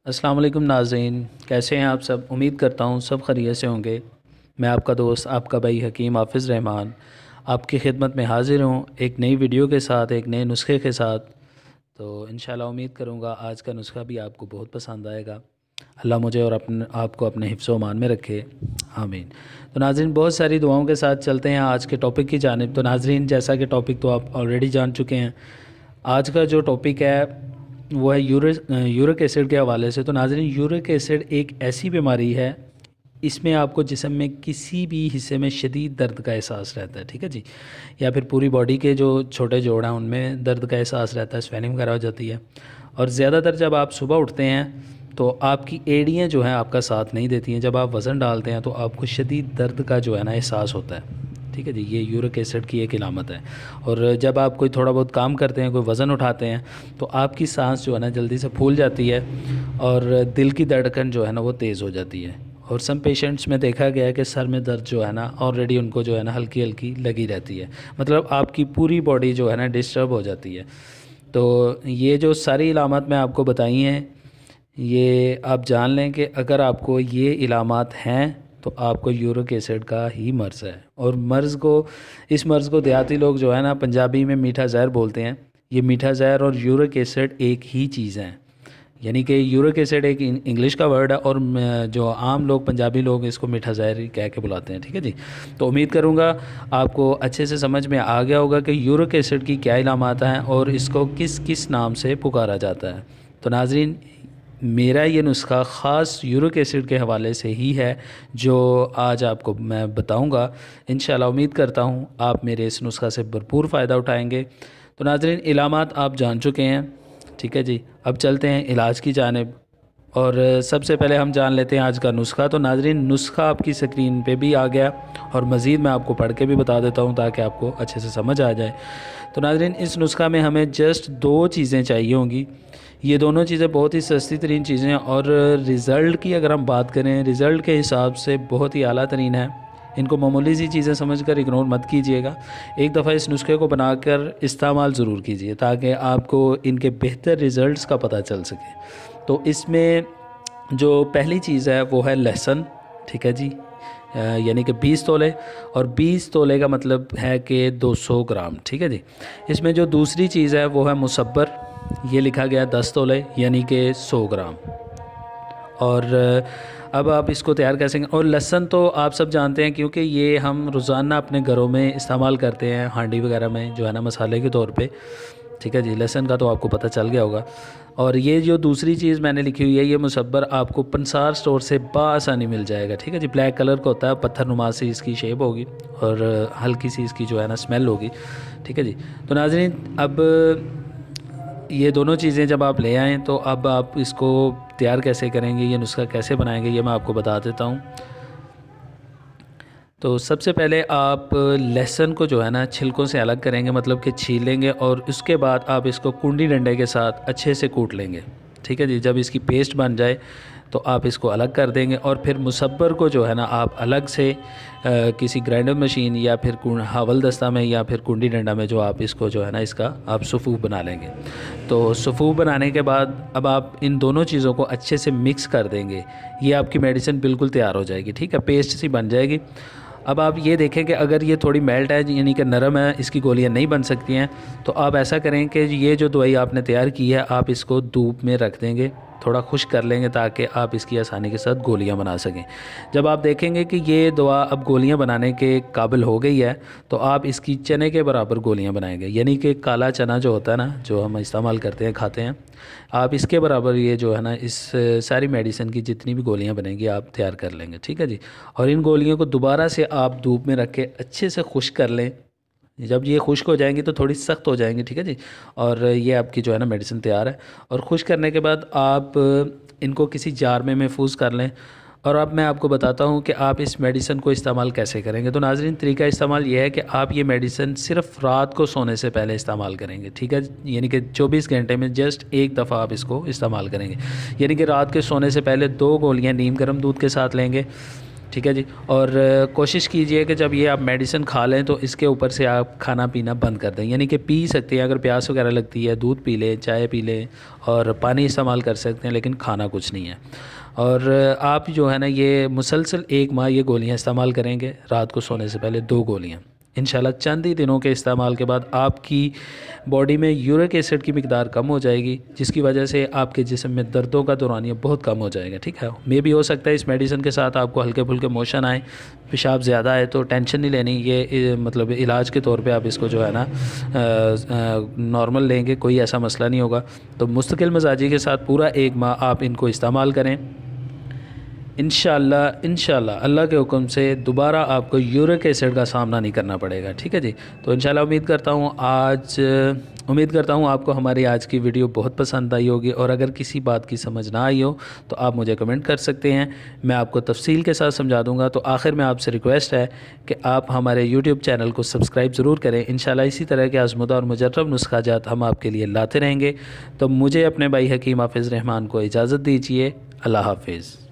अस्सलाम वालेकुम नाज़रीन, कैसे हैं आप सब। उम्मीद करता हूँ सब खैरियत से होंगे। मैं आपका दोस्त आपका भाई हकीम हाफिज़ रहमान आपकी खिदमत में हाज़िर हूँ एक नई वीडियो के साथ, एक नए नुस्खे के साथ। तो इंशाल्लाह उम्मीद करूँगा आज का नुस्खा भी आपको बहुत पसंद आएगा। अल्लाह मुझे और आपको अपने हिफ्ज़ व अमान में रखे, आमीन। तो नाज़रीन, बहुत सारी दुआओं के साथ चलते हैं आज के टॉपिक की जानिब। तो नाज़रीन, जैसा कि टॉपिक तो आप ऑलरेडी जान चुके हैं, आज का जो टॉपिक है वो है यूरिक एसिड के हवाले से। तो नाज़रीन, यूरिक एसिड एक ऐसी बीमारी है, इसमें आपको जिस्म में किसी भी हिस्से में शदीद दर्द का एहसास रहता है, ठीक है जी, या फिर पूरी बॉडी के जो छोटे जोड़ हैं उनमें दर्द का एहसास रहता है, स्वेलिंग वगैरह हो जाती है। और ज़्यादातर जब आप सुबह उठते हैं तो आपकी एड़ियाँ जो हैं आपका साथ नहीं देती हैं। जब आप वज़न डालते हैं तो आपको शदीद दर्द का जो है ना एहसास होता है, ठीक है जी। ये यूरिक एसिड की एक इलामत है। और जब आप कोई थोड़ा बहुत काम करते हैं, कोई वज़न उठाते हैं, तो आपकी सांस जो है ना जल्दी से फूल जाती है और दिल की धड़कन जो है ना वो तेज़ हो जाती है। और सम पेशेंट्स में देखा गया है कि सर में दर्द जो है ना ऑलरेडी उनको जो है ना हल्की हल्की लगी रहती है, मतलब आपकी पूरी बॉडी जो है ना डिस्टर्ब हो जाती है। तो ये जो सारी इलामत मैं आपको बताई हैं, ये आप जान लें कि अगर आपको ये इलामात हैं तो आपको यूरिक एसिड का ही मर्ज़ है। और इस मर्ज़ को देहाती लोग जो है ना पंजाबी में मीठा ज़हर बोलते हैं। ये मीठा ज़हर और यूरिक एसिड एक ही चीज़ हैं, यानी कि यूरिक एसिड एक इंग्लिश का वर्ड है और जो आम लोग पंजाबी लोग इसको मीठा ज़हर ही कह के बुलाते हैं, ठीक है जी। तो उम्मीद करूँगा आपको अच्छे से समझ में आ गया होगा कि यूरिक एसिड की क्या इलामात हैं और इसको किस किस नाम से पुकारा जाता है। तो नाज़रीन, मेरा ये नुस्खा ख़ास यूरिक एसिड के हवाले से ही है जो आज आपको मैं बताऊंगा। इंशाल्लाह उम्मीद करता हूँ आप मेरे इस नुस्खा से भरपूर फ़ायदा उठाएंगे। तो नाज़रीन, इलामात आप जान चुके हैं, ठीक है जी। अब चलते हैं इलाज की जानिब और सबसे पहले हम जान लेते हैं आज का नुस्खा। तो नाज़रीन, नुस्खा आपकी स्क्रीन पे भी आ गया और मज़ीद मैं आपको पढ़ के भी बता देता हूँ ताकि आपको अच्छे से समझ आ जाए। तो नाज़रीन, इस नुस्खा में हमें जस्ट दो चीज़ें चाहिए होंगी। ये दोनों चीज़ें बहुत ही सस्ती तरीन चीज़ें हैं और रिज़ल्ट की अगर हम बात करें, रिज़ल्ट के हिसाब से बहुत ही आला तरीन है। इनको मामूली सी चीज़ें समझकर इग्नोर मत कीजिएगा। एक दफ़ा इस नुस्खे को बनाकर इस्तेमाल ज़रूर कीजिए ताकि आपको इनके बेहतर रिज़ल्ट्स का पता चल सके। तो इसमें जो पहली चीज़ है वो है लहसुन, ठीक है जी, यानी कि 20 तोले। और 20 तोले का मतलब है कि 200 ग्राम, ठीक है जी। इसमें जो दूसरी चीज़ है वो है मुसब्बर, ये लिखा गया 10 तोले यानी कि 100 ग्राम। और अब आप इसको तैयार कर सकें। और लहसुन तो आप सब जानते हैं क्योंकि ये हम रोज़ाना अपने घरों में इस्तेमाल करते हैं, हांडी वगैरह में जो है ना मसाले के तौर पे, ठीक है जी। लहसुन का तो आपको पता चल गया होगा। और ये जो दूसरी चीज़ मैंने लिखी हुई है, ये मुसब्बर आपको पंसार स्टोर से बासानी मिल जाएगा, ठीक है जी। ब्लैक कलर का होता है, पत्थर नुमा सी इसकी शेप होगी और हल्की सी इसकी जो है ना स्मेल होगी, ठीक है जी। तो नाज़रीन, अब ये दोनों चीज़ें जब आप ले आएँ तो अब आप इसको तैयार कैसे करेंगे, ये नुस्खा कैसे बनाएंगे, ये मैं आपको बता देता हूँ। तो सबसे पहले आप लहसुन को जो है ना छिलकों से अलग करेंगे, मतलब कि छील लेंगे और उसके बाद आप इसको कुंडी डंडे के साथ अच्छे से कूट लेंगे, ठीक है जी। जब इसकी पेस्ट बन जाए तो आप इसको अलग कर देंगे और फिर मुसब्बर को जो है ना आप अलग से किसी ग्राइंडर मशीन या फिर हावल दस्ता में या फिर कुंडी डंडा में जो आप इसको जो है ना इसका आप सफ़ूफ बना लेंगे। तो सफ़ूफ बनाने के बाद अब आप इन दोनों चीज़ों को अच्छे से मिक्स कर देंगे। ये आपकी मेडिसिन बिल्कुल तैयार हो जाएगी, ठीक है, पेस्ट सी बन जाएगी। अब आप ये देखें कि अगर ये थोड़ी मेल्ट है यानी कि नरम है, इसकी गोलियां नहीं बन सकती हैं, तो आप ऐसा करें कि ये जो दवाई आपने तैयार की है आप इसको धूप में रख देंगे, थोड़ा खुश्क कर लेंगे ताकि आप इसकी आसानी के साथ गोलियां बना सकें। जब आप देखेंगे कि ये दवा अब गोलियां बनाने के काबिल हो गई है तो आप इसकी चने के बराबर गोलियां बनाएंगे, यानी कि काला चना जो होता है ना, जो हम इस्तेमाल करते हैं खाते हैं, आप इसके बराबर ये जो है ना इस सारी मेडिसिन की जितनी भी गोलियां बनेंगी आप तैयार कर लेंगे, ठीक है जी। और इन गोलियों को दोबारा से आप धूप में रख के अच्छे से खुश्क कर लें। जब ये खुश्क हो जाएंगी तो थोड़ी सख्त हो जाएंगी, ठीक है जी। और ये आपकी जो है ना मेडिसिन तैयार है। और खुश्क करने के बाद आप इनको किसी जार में महफूज कर लें। और अब मैं आपको बताता हूँ कि आप इस मेडिसिन को इस्तेमाल कैसे करेंगे। तो नाज़रीन, तरीका इस्तेमाल ये है कि आप ये मेडिसिन सिर्फ रात को सोने से पहले इस्तेमाल करेंगे, ठीक है, यानी कि 24 घंटे में जस्ट एक दफ़ा आप इसको इस्तेमाल करेंगे। यानी कि रात के सोने से पहले 2 गोलियाँ नीम गर्म दूध के साथ लेंगे, ٹھیک ہے جی. اور کوشش کیجئے کہ جب یہ آپ میڈیسن کھا لیں تو اس کے اوپر سے آپ کھانا پینا بند کر دیں. یعنی کہ پی سکتے ہیں اگر پیاس وغیرہ لگتی ہے، دودھ پی لیں، چائے پی لیں اور پانی استعمال کر سکتے ہیں، لیکن کھانا کچھ نہیں ہے. اور آپ جو ہے نا یہ مسلسل 1 ماہ یہ گولیاں استعمال کریں گے، رات کو سونے سے پہلے 2 گولیاں. انشاءاللہ چند ہی دنوں کے استعمال کے بعد آپ کی باڈی میں یورک ایسڈ کی مقدار کم ہو جائے گی، جس کی وجہ سے آپ کے جسم میں دردوں کا دورانیہ بہت کم ہو جائے گا. ٹھیک ہے. میں بھی ہو سکتا ہے اس میڈیسن کے ساتھ آپ کو ہلکے پھلکے موشن آئیں، پیشاب زیادہ ہے، تو ٹینشن نہیں لینی. یہ مطلب علاج کے طور پہ آپ اس کو جو ہے نا نارمل لیں گے، کوئی ایسا مسئلہ نہیں ہوگا. تو مستقل مزاجی کے ساتھ پورا 1 ماہ آپ ان کو استعمال کریں. انشاءاللہ اللہ کے حکم سے دوبارہ آپ کو یورک ایسڈ کا سامنا نہیں کرنا پڑے گا. ٹھیک ہے جی. تو انشاءاللہ امید کرتا ہوں آپ کو ہماری آج کی ویڈیو بہت پسند آئی ہوگی، اور اگر کسی بات کی سمجھ نہ آئی ہو تو آپ مجھے کمنٹ کر سکتے ہیں، میں آپ کو تفصیل کے ساتھ سمجھا دوں گا. تو آخر میں آپ سے ریکویسٹ ہے کہ آپ ہمارے یوٹیوب چینل کو سبسکرائب ضرور کریں. انشاءاللہ اسی طرح کے آزمودہ اور مجرب نسخہ جات ہم آپ کے لیے لاتے رہیں گے. تو مجھے اپنے بھائی حکیم حافظ رحمان کو اجازت دیجیے. اللہ حافظ.